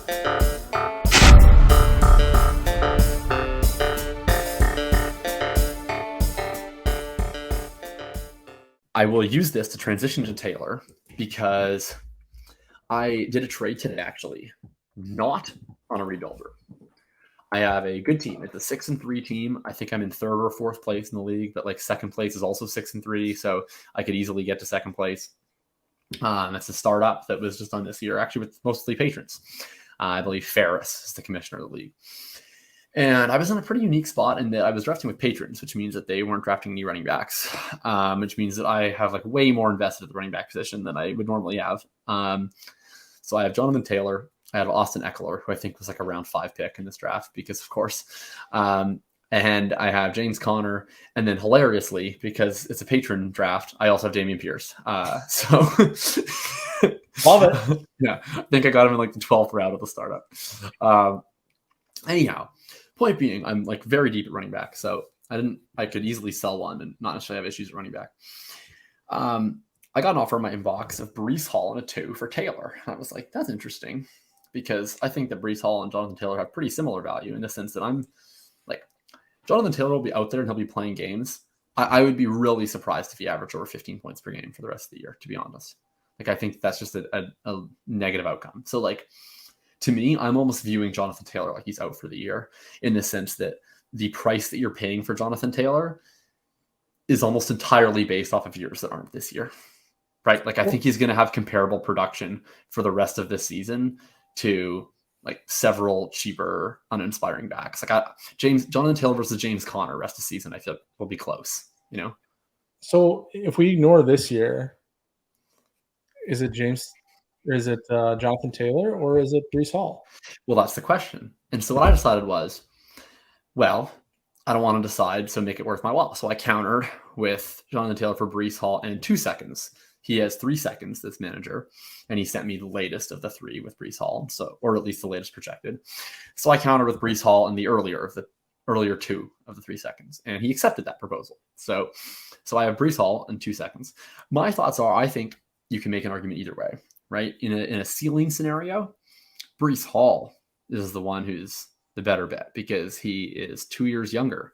I will use this to transition to Taylor because I did a trade today, actually, not on a rebuilder. I have a good team. It's a 6-3 team. I think I'm in third or fourth place in the league, but like second place is also 6-3, so I could easily get to second place. It's a startup that was just done this year, actually with mostly patrons. I believe Ferris is the commissioner of the league. And I was in a pretty unique spot in that I was drafting with patrons, which means that they weren't drafting any running backs, which means that I have like way more invested at the running back position than I would normally have. So I have Jonathan Taylor. I have Austin Eckler, who I think was like a round 5 pick in this draft because, of course. And I have James Conner. And then hilariously, because it's a patron draft, I also have Dameon Pierce. So love it. Yeah, I think I got him in like the 12th round of the startup. Anyhow, point being, I'm like very deep at running back. So I could easily sell one and not necessarily have issues at running back. I got an offer in my inbox of Breece Hall and a 2 for Taylor. I was like, that's interesting because I think that Breece Hall and Jonathan Taylor have pretty similar value in the sense that I'm like, Jonathan Taylor will be out there and he'll be playing games. I would be really surprised if he averaged over 15 points per game for the rest of the year, to be honest. Like, I think that's just a negative outcome. So like, to me, I'm almost viewing Jonathan Taylor like he's out for the year in the sense that the price that you're paying for Jonathan Taylor is almost entirely based off of years that aren't this year, right? Like, I think he's going to have comparable production for the rest of this season to like several cheaper, uninspiring backs. Like Jonathan Taylor versus James Conner rest of the season, I feel will be close, you know? So if we ignore this year, is it Jonathan Taylor or is it Breece Hall? Well, that's the question. And so what I decided was, well, I don't want to decide, so make it worth my while. So I countered with Jonathan Taylor for Breece Hall in 2 seconds. He has 3 seconds, this manager, and he sent me the latest of the 3 with Breece Hall, or at least the latest projected. So I countered with Breece Hall in the earlier 2 of the 3 seconds, and he accepted that proposal. So I have Breece Hall in 2 seconds. My thoughts are, I think you can make an argument either way, right? In a ceiling scenario, Breece Hall is the one who's the better bet because he is 2 years younger.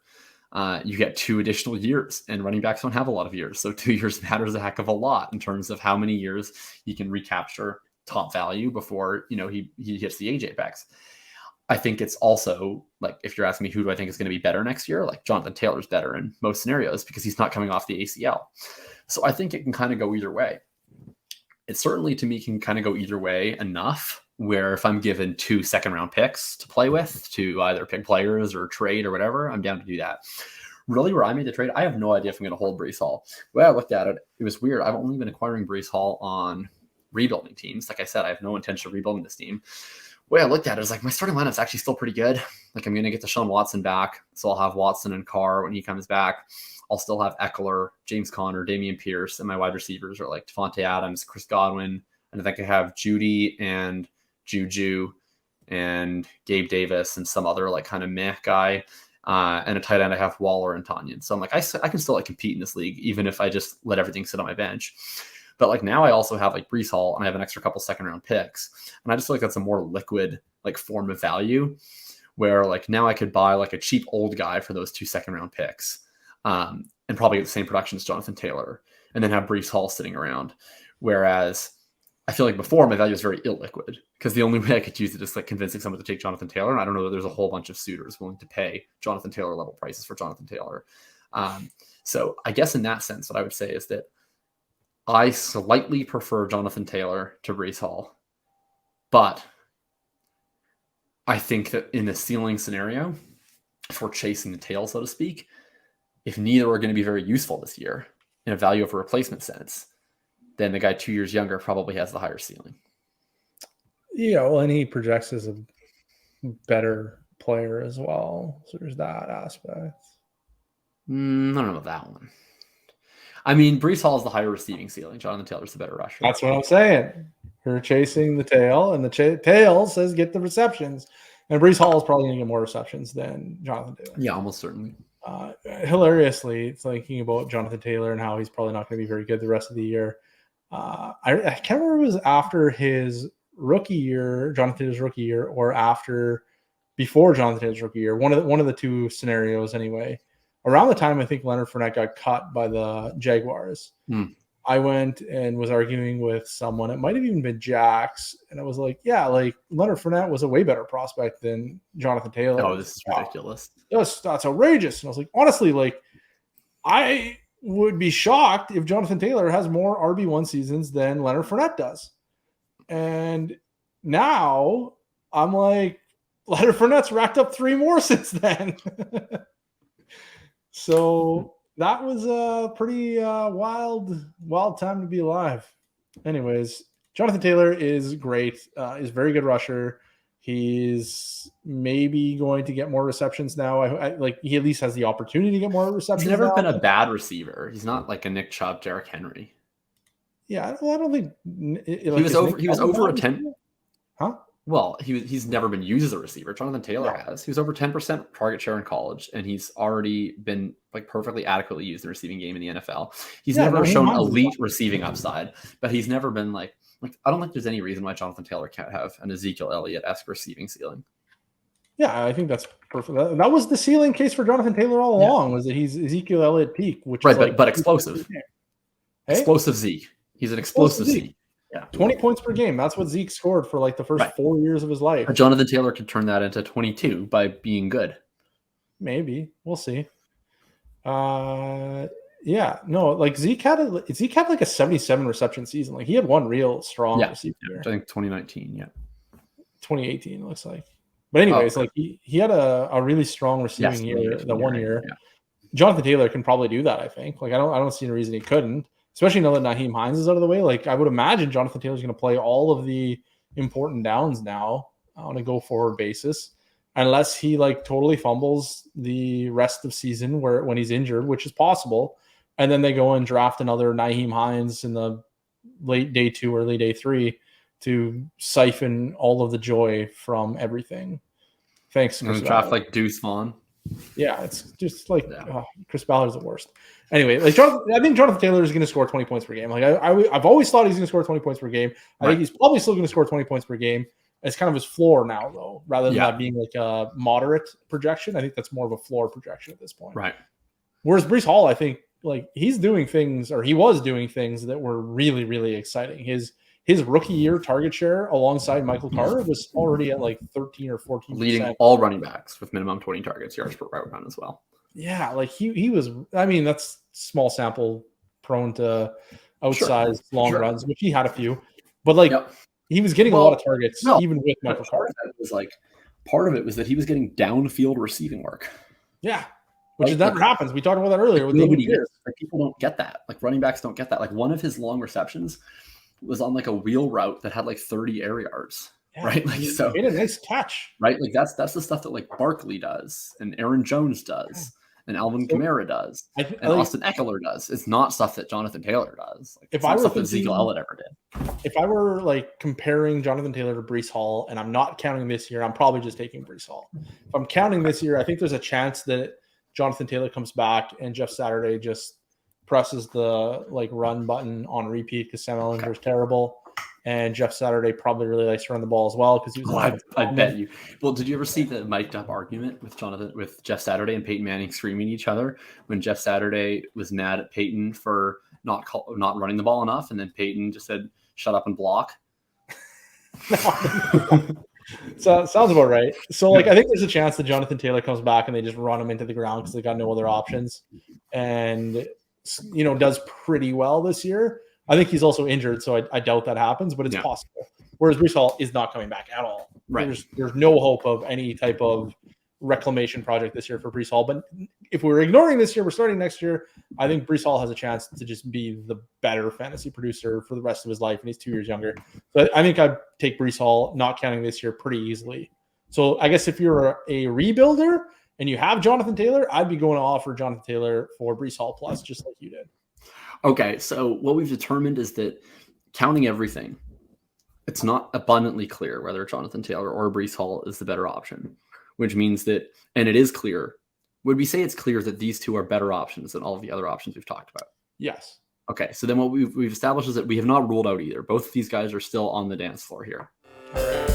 You get 2 additional years, and running backs don't have a lot of years. So 2 years matters a heck of a lot in terms of how many years you can recapture top value before, he hits the age apex. I think it's also like, if you're asking me who do I think is going to be better next year, like Jonathan Taylor's better in most scenarios because he's not coming off the ACL. So I think it can kind of go either way. It certainly to me can kind of go either way enough where if I'm given 2 second-round picks to play with, to either pick players or trade or whatever, I'm down to do that. Really, where I made the trade, I have no idea if I'm going to hold Breece Hall. The way I looked at it, it was weird. I've only been acquiring Breece Hall on rebuilding teams. Like I said, I have no intention of rebuilding this team. The way I looked at it is like my starting lineup's actually still pretty good. Like I'm going to get Deshaun Watson back, so I'll have Watson and Carr when he comes back. I'll still have Eckler, James Conner, Dameon Pierce, and my wide receivers are like Devontae Adams, Chris Godwin, and I think I have Judy and Juju and Gabe Davis and some other like kind of meh guy. And a tight end, I have Waller and Tanyan. So I'm like, I can still like compete in this league, even if I just let everything sit on my bench. But like now I also have like Breece Hall and I have an extra couple second round picks. And I just feel like that's a more liquid like form of value where like now I could buy like a cheap old guy for those 2 second round picks and probably get the same production as Jonathan Taylor and then have Breece Hall sitting around. Whereas I feel like before my value was very illiquid because the only way I could use it is like convincing someone to take Jonathan Taylor. And I don't know that there's a whole bunch of suitors willing to pay Jonathan Taylor level prices for Jonathan Taylor. So I guess in that sense, what I would say is that I slightly prefer Jonathan Taylor to Breece Hall, but I think that in the ceiling scenario, if we're chasing the tail, so to speak, if neither are going to be very useful this year in a value over replacement sense, then the guy 2 years younger probably has the higher ceiling. Yeah, well, and he projects as a better player as well. So there's that aspect. I don't know about that one. I mean, Breece Hall is the higher receiving ceiling. Jonathan Taylor's the better rusher. That's what I'm saying. We're chasing the tail, and the tail says get the receptions. And Breece Hall is probably going to get more receptions than Jonathan Taylor. Yeah, almost certainly. Hilariously, thinking about Jonathan Taylor and how he's probably not going to be very good the rest of the year. I can't remember if it was after his rookie year, Jonathan Taylor's rookie year, or before Jonathan Taylor's rookie year, one of the two scenarios anyway. Around the time I think Leonard Fournette got cut by the Jaguars, I went and was arguing with someone. It might have even been Jax, and I was like, "Yeah, like Leonard Fournette was a way better prospect than Jonathan Taylor." Oh, this is ridiculous. That's outrageous. And I was like, honestly, like I would be shocked if Jonathan Taylor has more RB1 seasons than Leonard Fournette does. And now I'm like, Leonard Fournette's racked up 3 more since then. So that was a pretty wild time to be alive. Anyways, Jonathan Taylor is great. He's a very good rusher. He's maybe going to get more receptions now. I like he at least has the opportunity to get more receptions. He's never now. been a bad receiver. He's not like a Nick Chubb, Derrick Henry. Yeah, I don't think he was over a 10. Huh? Well, he's never been used as a receiver. Jonathan Taylor has. He was over 10% target share in college, and he's already been like perfectly adequately used in the receiving game in the NFL. He's never shown elite receiving upside, but he's never been like I don't think there's any reason why Jonathan Taylor can't have an Ezekiel Elliott-esque receiving ceiling. Yeah, I think that's perfect. That was the ceiling case for Jonathan Taylor all along, was that he's Ezekiel Elliott peak, which is but explosive. Hey? Explosive Zeke. He's an explosive Zeke. Yeah. 20 points per game. That's what Zeke scored for like the first 4 years of his life. Jonathan Taylor could turn that into 22 by being good. Maybe. We'll see. Yeah, no, like Zeke had like a 77 reception season. Like he had one real strong receiver. I think 2019, 2018 it looks like. But anyways, like he had a really strong receiving year the 1 year. Yeah. Jonathan Taylor can probably do that, I think. Like I don't see any reason he couldn't, especially now that Nyheim Hines is out of the way. Like I would imagine Jonathan Taylor's going to play all of the important downs now on a go forward basis. Unless he like totally fumbles the rest of season when he's injured, which is possible. And then they go and draft another Nyheim Hines in the late day 2, early day 3 to siphon all of the joy from everything. Thanks, Chris. And draft like Deuce Vaughn. Yeah, it's just like Chris Ballard's the worst. Anyway, like I think Jonathan Taylor is going to score 20 points per game. Like I've always thought he's going to score 20 points per game. I think he's probably still going to score 20 points per game. It's kind of his floor now, though, rather than that being like a moderate projection. I think that's more of a floor projection at this point. Right. Whereas Breece Hall, I think, like he was doing things that were really, really exciting. His rookie year target share alongside Michael Carter was already at like 13 or 14%. Leading all running backs with minimum 20 targets, yards per route run as well. Yeah, like he was. I mean, that's small sample, prone to outsized long runs, which he had a few, but like. He was getting a lot of targets, even with Michael Carter. Part of it was that he was getting downfield receiving work. Yeah, which never happens. We talked about that earlier. With nobody gets, like people don't get that. Like running backs don't get that. Like one of his long receptions was on like a wheel route that had like 30 air yards. Yeah, right, like so made a nice catch. Right, like that's the stuff that like Barkley does and Aaron Jones does. And Alvin Kamara does, and Austin Eckler does. It's not stuff that Jonathan Taylor does. Like, if I were stuff that Ezekiel Elliott ever did. If I were like comparing Jonathan Taylor to Breece Hall, and I'm not counting this year, I'm probably just taking Breece Hall. If I'm counting this year, I think there's a chance that Jonathan Taylor comes back and Jeff Saturday just presses the like run button on repeat because Sam Ehlinger is terrible. And Jeff Saturday probably really likes to run the ball as well because he was. I bet you. Well, did you ever see the mic'd up argument with Jeff Saturday and Peyton Manning screaming at each other when Jeff Saturday was mad at Peyton for not running the ball enough, and then Peyton just said, "Shut up and block." So sounds about right. So like I think there's a chance that Jonathan Taylor comes back and they just run him into the ground because they got no other options, and does pretty well this year. I think he's also injured, so I doubt that happens, but it's possible. Whereas Breece Hall is not coming back at all. Right. There's no hope of any type of reclamation project this year for Breece Hall. But if we're ignoring this year, we're starting next year. I think Breece Hall has a chance to just be the better fantasy producer for the rest of his life, and he's 2 years younger. So I think I'd take Breece Hall, not counting this year, pretty easily. So I guess if you're a rebuilder and you have Jonathan Taylor, I'd be going to offer Jonathan Taylor for Breece Hall plus, just like you did. Okay, so what we've determined is that counting everything, it's not abundantly clear whether Jonathan Taylor or Breece Hall is the better option, which means that, and it is clear, would we say it's clear that these two are better options than all of the other options we've talked about? Yes. Okay, so then what we've established is that we have not ruled out either. Both of these guys are still on the dance floor here. All right.